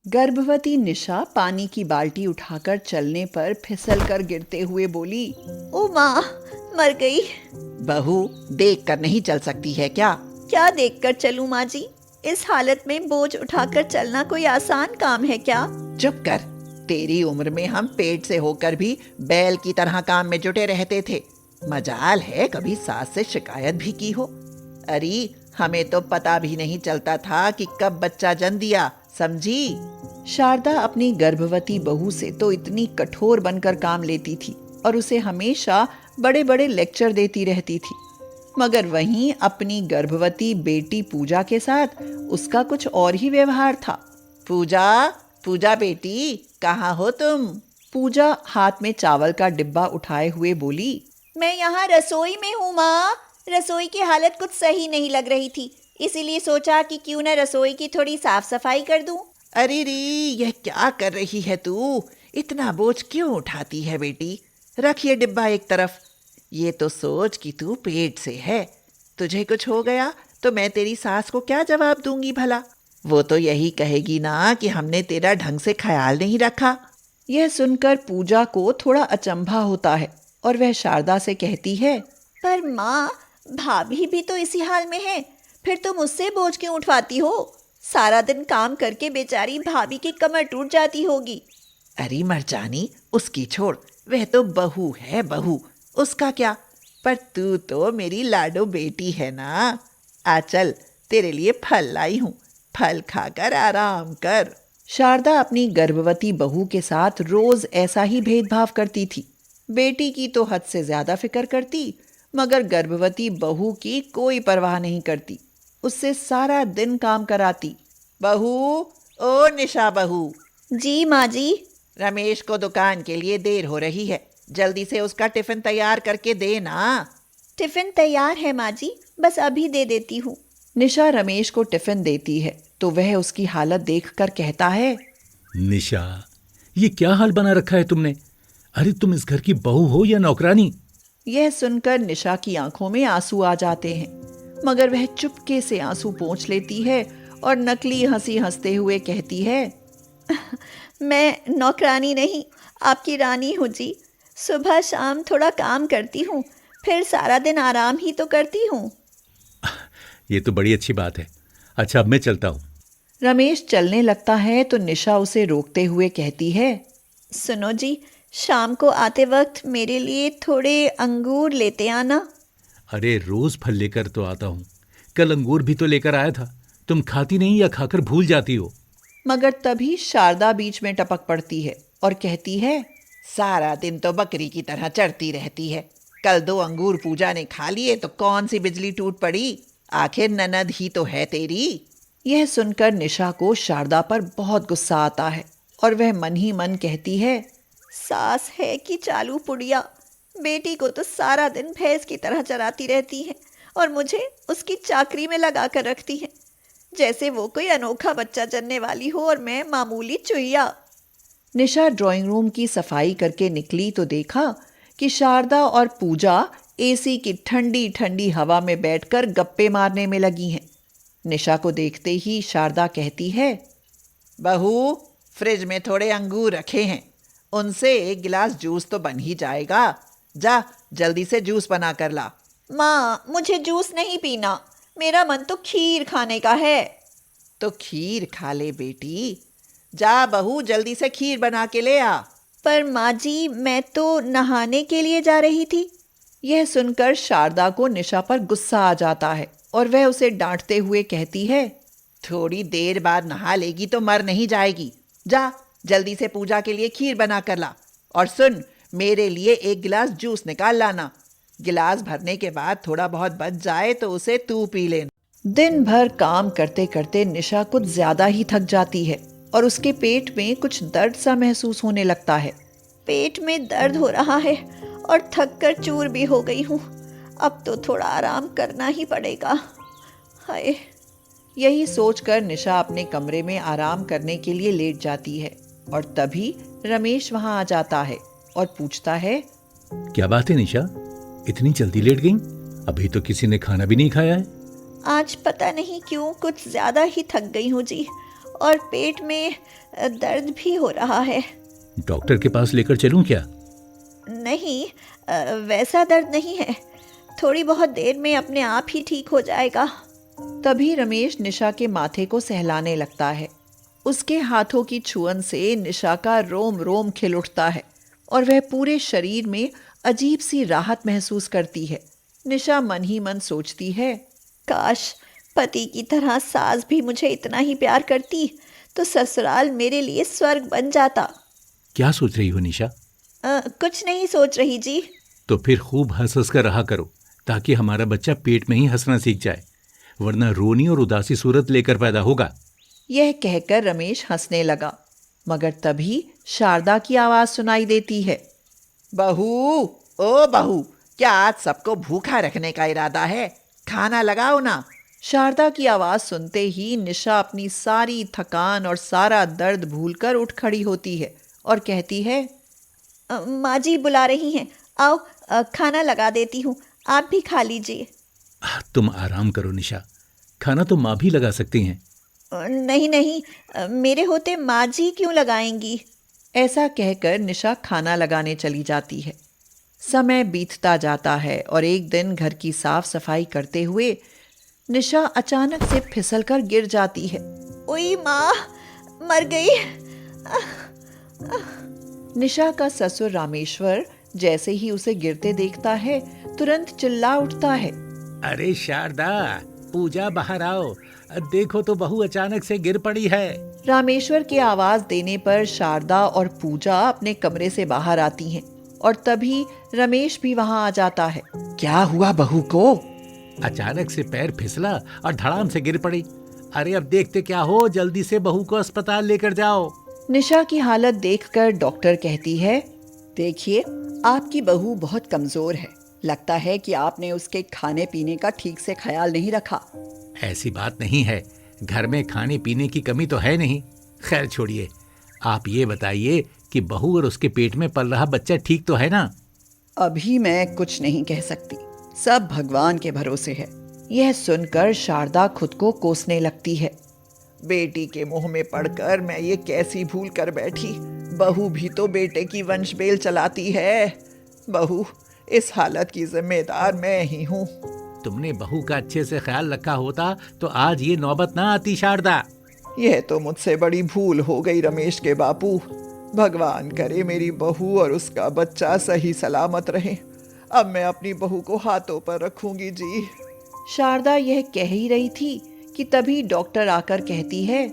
गर्भवती निशा पानी की बाल्टी उठाकर चलने पर फिसल कर गिरते हुए बोली, ओ माँ, मर गई। बहू, देख कर नहीं चल सकती है क्या? क्या देखकर चलूं माँ जी? इस हालत में बोझ उठाकर चलना कोई आसान काम है क्या? चुप कर। तेरी उम्र में हम पेट से होकर भी बैल की तरह काम में जुटे रहते थे। मजाल है कभी सास से शिकायत भी की हो। अरे हमें तो पता भी नहीं चलता था कि कब बच्चा जन्म दिया, समझी? शारदा अपनी गर्भवती बहू से तो इतनी कठोर बनकर काम लेती थी और उसे हमेशा बड़े बड़े लेक्चर देती रहती थी, मगर वहीं अपनी गर्भवती बेटी पूजा के साथ उसका कुछ और ही व्यवहार था। पूजा, पूजा बेटी, कहाँ हो तुम? पूजा हाथ में चावल का डिब्बा उठाए हुए बोली, मैं यहाँ रसोई में हूँ माँ। रसोई की हालत कुछ सही नहीं लग रही थी, इसीलिए सोचा कि क्यों न रसोई की थोड़ी साफ सफाई कर दूं। अरे रे, यह क्या कर रही है तू? इतना बोझ क्यों उठाती है बेटी? रख ये डिब्बा एक तरफ। ये तो सोच कि तू पेट से है। तुझे कुछ हो गया तो मैं तेरी सास को क्या जवाब दूंगी भला? वो तो यही कहेगी ना कि हमने तेरा ढंग से ख्याल नहीं रखा। यह सुनकर पूजा को थोड़ा अचंभा होता है और वह शारदा से कहती है, पर माँ, भाभी भी तो इसी हाल में है, फिर तुम उससे बोझ क्यों उठवाती हो? सारा दिन काम करके बेचारी भाभी की कमर टूट जाती होगी। अरे मरजानी, उसकी छोड़, वह तो बहू है बहू, उसका क्या? पर तू तो मेरी लाडो बेटी है ना। आ चल, तेरे लिए फल लाई हूँ, फल खाकर आराम कर। शारदा अपनी गर्भवती बहू के साथ रोज ऐसा ही भेदभाव करती थी। बेटी की तो हद से ज्यादा फिक्र करती, मगर गर्भवती बहू की कोई परवाह नहीं करती। उससे सारा दिन काम कराती। बहू, ओ निशा बहू। जी माँ जी। रमेश को दुकान के लिए देर हो रही है, जल्दी से उसका टिफिन तैयार करके दे ना। टिफिन तैयार है माँ जी, बस अभी दे देती हूँ। निशा रमेश को टिफिन देती है तो वह उसकी हालत देखकर कहता है, निशा, ये क्या हाल बना रखा है तुमने? अरे तुम इस घर की बहू हो या नौकरानी? यह सुनकर निशा की आंखों में आंसू आ जाते हैं, मगर वह चुपके से आंसू पोंछ लेती है और नकली हंसी हंसते हुए कहती है, मैं नौकरानी नहीं, आपकी रानी हूँ जी। सुबह शाम थोड़ा काम करती हूँ, फिर सारा दिन आराम ही तो करती हूँ। ये तो बड़ी अच्छी बात है। अच्छा, अब मैं चलता हूँ। रमेश चलने लगता है तो निशा उसे रोकते हुए कहती है, सुनो जी, शाम को आते वक्त मेरे लिए थोड़े अंगूर लेते आना। अरे रोज फल लेकर तो आता हूँ, कल अंगूर भी तो लेकर आया था। तुम खाती नहीं या खाकर भूल जाती हो? मगर तभी शारदा बीच में टपक पड़ती है और कहती है, सारा दिन तो बकरी की तरह चढ़ती रहती है। कल 2 अंगूर पूजा ने खा लिए तो कौन सी बिजली टूट पड़ी? आखिर ननद ही तो है तेरी। यह सुनकर निशा को शारदा पर बहुत गुस्सा आता है और वह मन ही मन कहती है, सास है कि चालू पुड़िया, बेटी को तो सारा दिन भैंस की तरह चराती रहती है और मुझे उसकी चाकरी में लगा कर रखती है, जैसे वो कोई अनोखा बच्चा जनने वाली हो और मैं मामूली चुहिया। निशा ड्राइंग रूम की सफाई करके निकली तो देखा कि शारदा और पूजा एसी की ठंडी ठंडी हवा में बैठकर गप्पे मारने में लगी हैं। निशा को देखते ही शारदा कहती है, बहू, फ्रिज में थोड़े अंगूर रखे हैं, उनसे 1 गिलास जूस तो बन ही जाएगा। जा जल्दी से जूस बना कर ला। माँ, मुझे जूस नहीं पीना, मेरा मन तो खीर खाने का है। तो खीर खा ले बेटी। जा बहू, जल्दी से खीर बना के ले आ। पर माँ जी, मैं तो नहाने के लिए जा रही थी। यह सुनकर शारदा को निशा पर गुस्सा आ जाता है और वह उसे डांटते हुए कहती है, थोड़ी देर बाद नहा लेगी तो मर नहीं जाएगी। जा जल्दी से पूजा के लिए खीर बना कर ला। और सुन, मेरे लिए 1 गिलास जूस निकाल लाना। गिलास भरने के बाद थोड़ा बहुत बच जाए तो उसे तू पी लेना। दिन भर काम करते करते निशा कुछ ज्यादा ही थक जाती है और उसके पेट में कुछ दर्द सा महसूस होने लगता है। पेट में दर्द हो रहा है और थक कर चूर भी हो गई हूँ। अब तो थोड़ा आराम करना ही पड़ेगा। हाय। यही सोचकर निशा अपने कमरे में आराम करने के लिए लेट जाती है और तभी रमेश वहां आ जाता है और पूछता है, क्या बात है निशा, इतनी जल्दी लेट गई? अभी तो किसी ने खाना भी नहीं खाया है। आज पता नहीं क्यों कुछ ज्यादा ही थक गई हूँ जी, और पेट में दर्द भी हो रहा है। डॉक्टर के पास लेकर चलूं क्या? नहीं, वैसा दर्द नहीं है, थोड़ी बहुत देर में अपने आप ही ठीक हो जाएगा। तभी रमेश निशा के माथे को सहलाने लगता है। उसके हाथों की छुअन से निशा का रोम रोम खिल उठता है और वह पूरे शरीर में अजीब सी राहत महसूस करती है। निशा मन ही मन सोचती है, काश पति की तरह सास भी मुझे इतना ही प्यार करती तो ससुराल मेरे लिए स्वर्ग बन जाता। क्या सोच रही हो निशा? कुछ नहीं सोच रही जी। तो फिर खूब हंस हंस कर रहा करो ताकि हमारा बच्चा पेट में ही हंसना सीख जाए, वरना रोनी और उदासी सूरत लेकर पैदा होगा। यह कहकर रमेश हंसने लगा, मगर तभी शारदा की आवाज सुनाई देती है। बहू, ओ बहू, क्या आज सबको भूखा रखने का इरादा है? खाना लगाओ ना। शारदा की आवाज सुनते ही निशा अपनी सारी थकान और सारा दर्द भूलकर उठ खड़ी होती है और कहती है, माँ जी बुला रही हैं, आओ खाना लगा देती हूँ, आप भी खा लीजिए। तुम आराम करो निशा, खाना तो माँ भी लगा सकती हैं। नहीं नहीं, मेरे होते माँ जी क्यों लगाएंगी? ऐसा कहकर निशा खाना लगाने चली जाती है। समय बीतता जाता है और एक दिन घर की साफ सफाई करते हुए निशा अचानक से फिसलकर गिर जाती है। ओई माँ, मर गई। निशा का ससुर रामेश्वर जैसे ही उसे गिरते देखता है तुरंत चिल्ला उठता है, अरे शारदा, पूजा बाहर आओ, देखो तो बहू अचानक से गिर पड़ी है। रामेश्वर की आवाज देने पर शारदा और पूजा अपने कमरे से बाहर आती हैं और तभी रमेश भी वहां आ जाता है। क्या हुआ बहू को? अचानक से पैर फिसला और धड़ाम से गिर पड़ी। अरे अब देखते क्या हो, जल्दी से बहू को अस्पताल लेकर जाओ। निशा की हालत देखकर डॉक्टर कहती है, देखिए आपकी बहू बहुत कमजोर है, लगता है कि आपने उसके खाने पीने का ठीक से ख्याल नहीं रखा। ऐसी बात नहीं है, घर में खाने पीने की कमी तो है नहीं। खैर छोड़िए, आप ये बताइए कि बहू और उसके पेट में पल रहा बच्चा ठीक तो है ना? अभी मैं कुछ नहीं कह सकती, सब भगवान के भरोसे है। यह सुनकर शारदा खुद को कोसने लगती है। बेटी के मुंह में पड़कर मैं ये कैसी भूल कर बैठी। बहू भी तो बेटे की वंशबेल चलाती है। बहू, इस हालत की जिम्मेदार मैं ही हूँ। तुमने बहू का अच्छे से ख्याल रखा होता तो आज ये नौबत ना आती शारदा। यह तो मुझसे बड़ी भूल हो गई रमेश के बापू। भगवान करे मेरी बहू और उसका बच्चा सही सलामत रहे। अब मैं अपनी बहू को हाथों पर रखूंगी जी। शारदा यह कह ही रही थी कि तभी डॉक्टर आकर कहती है,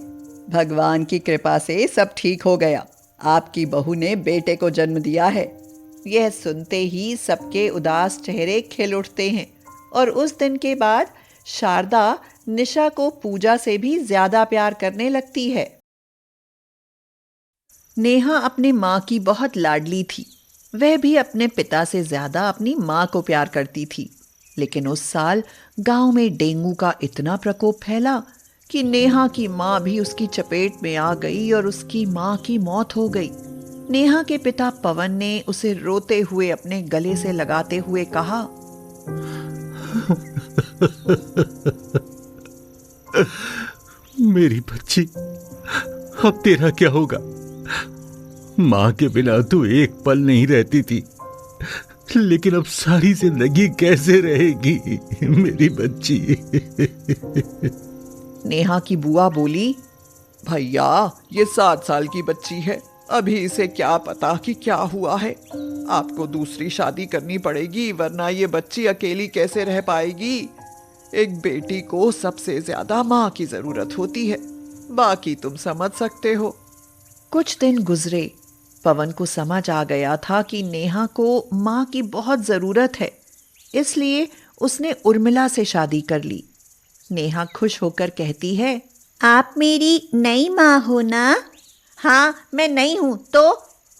भगवान की कृपा से सब ठीक हो गया, आपकी बहू ने बेटे को जन्म दिया है। यह सुनते ही सबके उदास चेहरे खिल उठते हैं और उस दिन के बाद शारदा निशा को पूजा से भी ज्यादा प्यार करने लगती है। नेहा अपने माँ की बहुत लाडली थी। वह भी अपने पिता से ज्यादा अपनी माँ को प्यार करती थी। लेकिन उस साल गांव में डेंगू का इतना प्रकोप फैला कि नेहा की माँ भी उसकी चपेट में आ गई और उसकी माँ की मौत हो गई। नेहा के पिता पवन ने उसे रोते हुए अपने गले से लगाते हुए कहा, मेरी बच्ची, अब तेरा क्या होगा? माँ के बिना तू एक पल नहीं रहती थी, लेकिन अब सारी जिंदगी कैसे रहेगी मेरी बच्ची? नेहा की बुआ बोली, भैया, ये 7 साल की बच्ची है, अभी इसे क्या पता कि क्या हुआ है। आपको दूसरी शादी करनी पड़ेगी, वरना ये बच्ची अकेली कैसे रह पाएगी। एक बेटी को सबसे ज्यादा माँ की जरूरत होती है, बाकी तुम समझ सकते हो। कुछ दिन गुजरे। पवन को समझ आ गया था कि नेहा को माँ की बहुत जरूरत है, इसलिए उसने उर्मिला से शादी कर ली। नेहा खुश होकर कहती है, आप मेरी नई माँ हो ना? हाँ, मैं नई हूँ तो।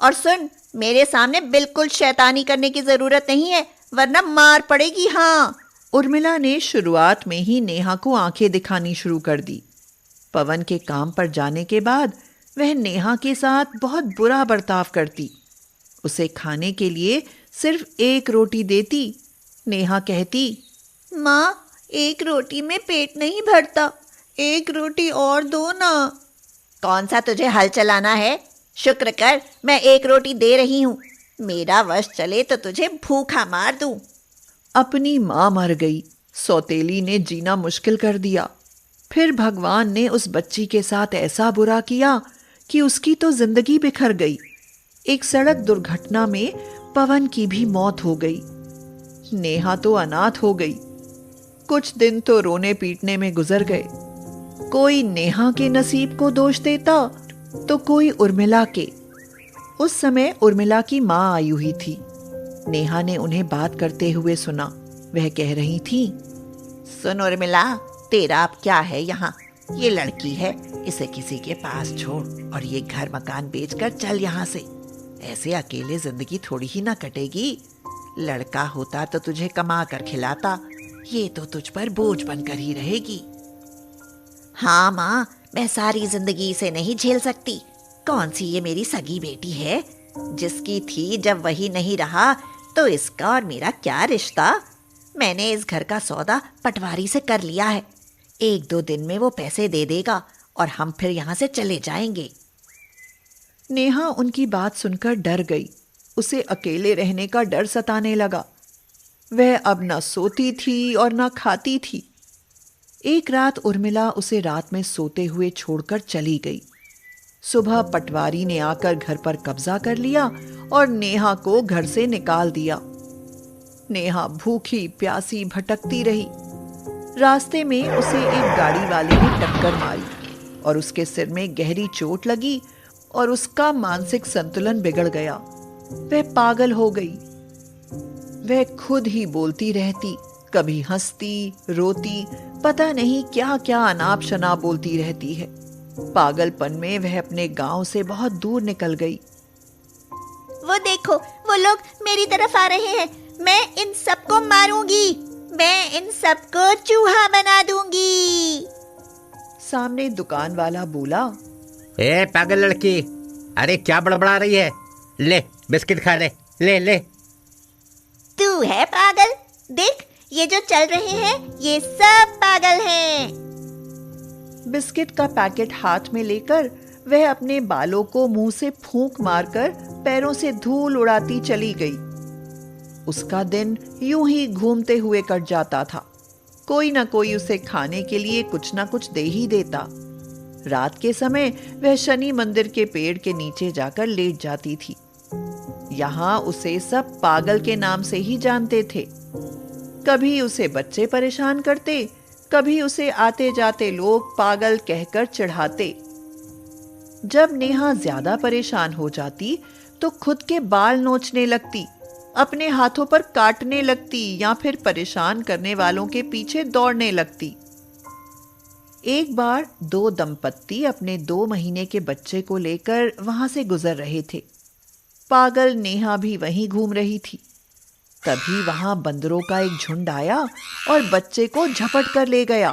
और सुन, मेरे सामने बिल्कुल शैतानी करने की जरूरत नहीं है, वरना मार पड़ेगी। हाँ। उर्मिला ने शुरुआत में ही नेहा को आंखें दिखानी शुरू कर दी। पवन के काम पर जाने के बाद वह नेहा के साथ बहुत बुरा बर्ताव करती। उसे खाने के लिए सिर्फ 1 रोटी देती। नेहा कहती, माँ, 1 रोटी में पेट नहीं भरता, 1 रोटी और दो ना। कौन सा तुझे हल चलाना है? शुक्र कर मैं 1 रोटी दे रही हूँ। मेरा वश चले तो तुझे भूखा मार दूँ। अपनी माँ मर गई, सौतेली ने जीना मुश्किल कर दिया। फिर भगवान ने उस बच्ची के साथ ऐसा बुरा किया कि उसकी तो जिंदगी बिखर गई। एक सड़क दुर्घटना में पवन की भी मौत हो गई। नेहा तो अनाथ हो गई। कुछ दिन तो रोने पीटने में गुजर गए। कोई नेहा के नसीब को दोष देता तो कोई उर्मिला के। उस समय उर्मिला की माँ आई हुई थी। नेहा ने उन्हें बात करते हुए सुना। वह कह रही थी, सुन उर्मिला, तेरा अब क्या है यहाँ? ये लड़की है, इसे किसी के पास छोड़ और ये घर मकान बेचकर चल यहाँ से। ऐसे अकेले जिंदगी थोड़ी ही ना कटेगी। लड़का होता तो तुझे कमा कर खिलाता, ये तो तुझ पर बोझ बनकर ही रहेगी। हाँ माँ, मैं सारी जिंदगी इसे नहीं झेल सकती। कौन सी ये मेरी सगी बेटी है? जिसकी थी जब वही नहीं रहा तो इसका और मेरा क्या रिश्ता? मैंने इस घर का सौदा पटवारी से कर लिया है। 1-2 दिन में वो पैसे दे देगा और हम फिर यहाँ से चले जाएंगे। नेहा उनकी बात सुनकर डर गई। उसे अकेले रहने का डर सताने लगा। वह अब न सोती थी और न खाती थी। एक रात उर्मिला उसे रात में सोते हुए छोड़कर चली गई। सुबह पटवारी ने आकर घर पर कब्जा कर लिया और नेहा को घर से निकाल दिया। नेहा भूखी प्यासी भटकती रही। रास्ते में उसे एक गाड़ी वाले ने टक्कर मारी और उसके सिर में गहरी चोट लगी और उसका मानसिक संतुलन बिगड़ गया। वह पागल हो गई। वह खुद ही बोलती रहती, कभी हंसती, रोती, पता नहीं क्या क्या अनाप शनाप बोलती रहती है। पागलपन में वह अपने गांव से बहुत दूर निकल गई। वो देखो, वो लोग मेरी तरफ आ रहे हैं। मैं इन सबको मारूंगी। मैं इन सबको चूहा बना दूंगी। सामने दुकान वाला बोला, ए पागल लड़की, अरे क्या बड़बड़ा रही है? ले बिस्किट खा ले, ले ले। तू है पागल? देख, ये जो चल रहे हैं ये सब पागल हैं। बिस्किट का पैकेट हाथ में लेकर वह अपने बालों को मुंह से फूंक मारकर पैरों से धूल उड़ाती चली गई। उसका दिन यूं ही घूमते हुए कट जाता था। कोई ना कोई उसे खाने के लिए कुछ ना कुछ दे ही देता। रात के समय वह शनि मंदिर के पेड़ के नीचे जाकर लेट जाती थी। यहाँ उसे सब पागल के नाम से ही जानते थे। कभी उसे बच्चे परेशान करते, कभी उसे आते जाते लोग पागल कहकर चिढ़ाते। जब नेहा ज्यादा परेशान हो जाती तो खुद के बाल नोचने लगती, अपने हाथों पर काटने लगती या फिर परेशान करने वालों के पीछे दौड़ने लगती। एक बार 2 दंपत्ति अपने 2 महीने के बच्चे को लेकर वहां से गुजर रहे थे। पागल नेहा भी वहीं घूम रही थी। तभी वहां बंदरों का एक झुंड आया और बच्चे को झपट कर ले गया।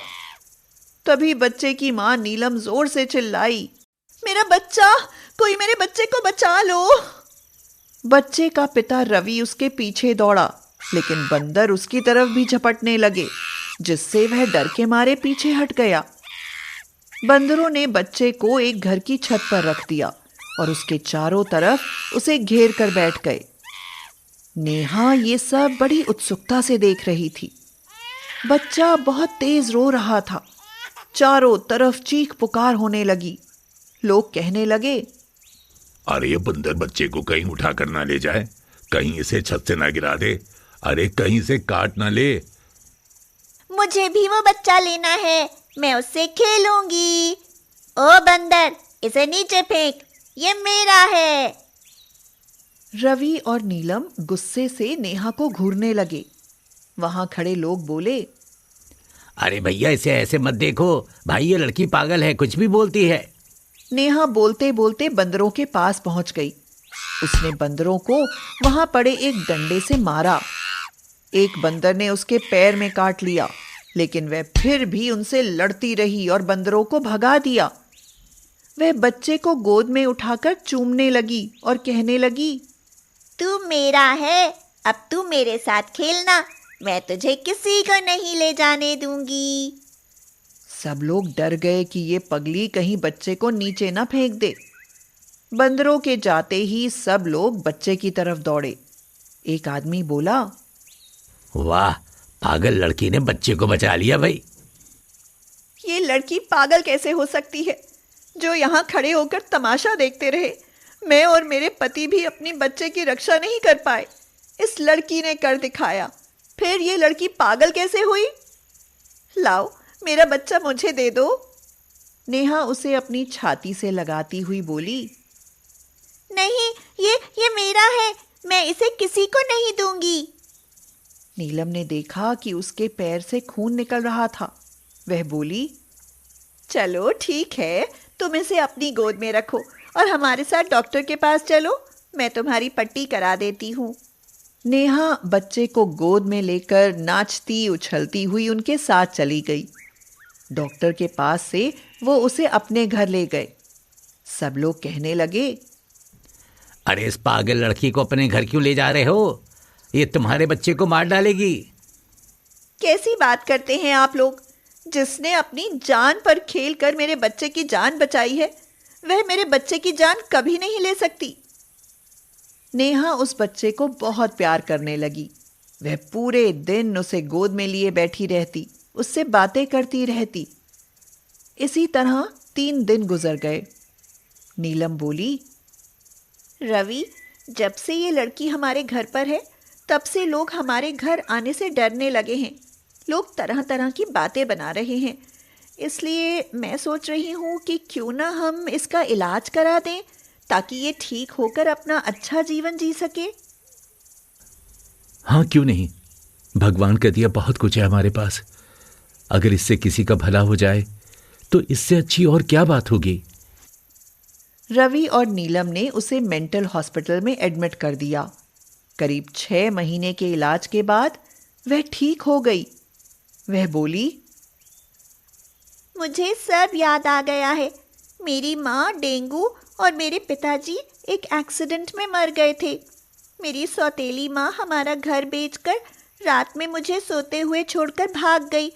तभी बच्चे की मां नीलम जोर से चिल्लाई, मेरा बच्चा, कोई मेरे बच्चे को बचा लो। बच्चे का पिता रवि उसके पीछे दौड़ा, लेकिन बंदर उसकी तरफ भी झपटने लगे, जिससे वह डर के मारे पीछे हट गया। बंदरों ने बच्चे को एक घर की छत पर रख दिया और उसके चारों तरफ उसे घेर कर बैठ गए। नेहा ये सब बड़ी उत्सुकता से देख रही थी। बच्चा बहुत तेज रो रहा था। चारों तरफ चीख पुकार होने लगी। लोग कहने लगे, अरे ये बंदर बच्चे को कहीं उठा कर ना ले जाए, कहीं इसे छत से ना गिरा दे, अरे कहीं से काट ना ले। मुझे भी वो बच्चा लेना है, मैं उससे खेलूंगी। ओ बंदर, इसे नीचे फेंक, ये मेरा है। रवि और नीलम गुस्से से नेहा को घूरने लगे। वहां खड़े लोग बोले, अरे भैया इसे ऐसे मत देखो भाई, ये लड़की पागल है, कुछ भी बोलती है। नेहा बोलते बोलते बंदरों के पास पहुंच गई। उसने बंदरों को वहां पड़े एक डंडे से मारा। एक बंदर ने उसके पैर में काट लिया, लेकिन वह फिर भी उनसे लड़ती रही और बंदरों को भगा दिया। वह बच्चे को गोद में उठाकर चूमने लगी और कहने लगी, तू मेरा है, अब तू मेरे साथ खेलना, मैं तुझे किसी को नहीं ले जाने दूंगी। सब लोग डर गए कि ये पगली कहीं बच्चे को नीचे ना फेंक दे। बंदरों के जाते ही सब लोग बच्चे की तरफ दौड़े। एक आदमी बोला, वाह, पागल लड़की ने बच्चे को बचा लिया भाई। ये लड़की पागल कैसे हो सकती है जो यहाँ खड़े होकर तमाशा देखते रहे। मैं और मेरे पति भी अपने बच्चे की रक्षा नहीं कर पाए, इस लड़की ने कर दिखाया। फिर ये लड़की पागल कैसे हुई? लाओ, मेरा बच्चा मुझे दे दो। नेहा उसे अपनी छाती से लगाती हुई बोली, नहीं, ये मेरा है, मैं इसे किसी को नहीं दूंगी। नीलम ने देखा कि उसके पैर से खून निकल रहा था। वह बोली, चलो ठीक है, तुम इसे अपनी गोद में रखो और हमारे साथ डॉक्टर के पास चलो, मैं तुम्हारी पट्टी करा देती हूँ। नेहा बच्चे को गोद में लेकर नाचती उछलती हुई उनके साथ चली गई। डॉक्टर के पास से वो उसे अपने घर ले गए। सब लोग कहने लगे, अरे इस पागल लड़की को अपने घर क्यों ले जा रहे हो? ये तुम्हारे बच्चे को मार डालेगी। कैसी बात करते हैं आप लोग? जिसने अपनी जान पर खेलकर मेरे बच्चे की जान बचाई है, वह मेरे बच्चे की जान कभी नहीं ले सकती। नेहा उस बच्चे को बहुत प्यार करने लगी। वह पूरे दिन उसे गोद में लिए बैठी रहती, उससे बातें करती रहती। इसी तरह 3 दिन गुजर गए। नीलम बोली, रवि, जब से ये लड़की हमारे घर पर है, तब से लोग हमारे घर आने से डरने लगे हैं। लोग तरह तरह की बातें बना रहे हैं। इसलिए मैं सोच रही हूँ कि क्यों ना हम इसका इलाज करा दें, ताकि ये ठीक होकर अपना अच्छा जीवन जी सके। हाँ, क्यों नहीं। भगवान का दिया बहुत कुछ है हमारे पास। अगर इससे किसी का भला हो जाए तो इससे अच्छी और क्या बात होगी। रवि और नीलम ने उसे मेंटल हॉस्पिटल में एडमिट कर दिया। करीब 6 महीने के इलाज के बाद वह ठीक हो गई। वह बोली, मुझे सब याद आ गया है। मेरी माँ डेंगू और मेरे पिताजी एक एक्सीडेंट में मर गए थे। मेरी सौतेली माँ हमारा घर बेचकर रात में मुझे सोते हुए छोड़कर भाग गई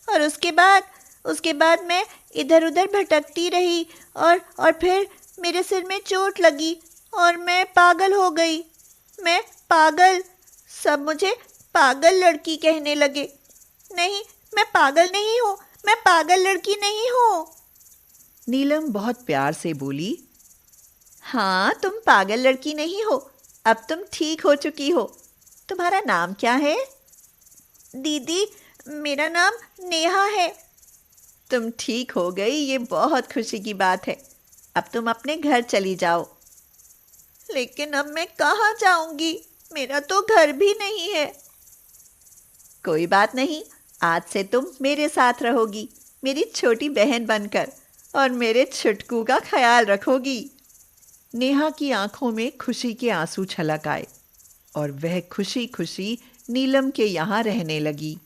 और उसके बाद मैं इधर उधर भटकती रही और फिर मेरे सिर में चोट लगी और मैं पागल हो गई। मैं पागल, सब मुझे पागल लड़की कहने लगे। नहीं, मैं पागल नहीं हूँ, मैं पागल लड़की नहीं हूँ। नीलम बहुत प्यार से बोली, हाँ, तुम पागल लड़की नहीं हो, अब तुम ठीक हो चुकी हो। तुम्हारा नाम क्या है? दीदी, मेरा नाम नेहा है। तुम ठीक हो गई, ये बहुत खुशी की बात है। अब तुम अपने घर चली जाओ। लेकिन अब मैं कहाँ जाऊंगी? मेरा तो घर भी नहीं है। कोई बात नहीं, आज से तुम मेरे साथ रहोगी, मेरी छोटी बहन बनकर, और मेरे छुटकू का ख्याल रखोगी। नेहा की आंखों में खुशी के आंसू छलक आए और वह खुशी खुशी नीलम के यहाँ रहने लगी।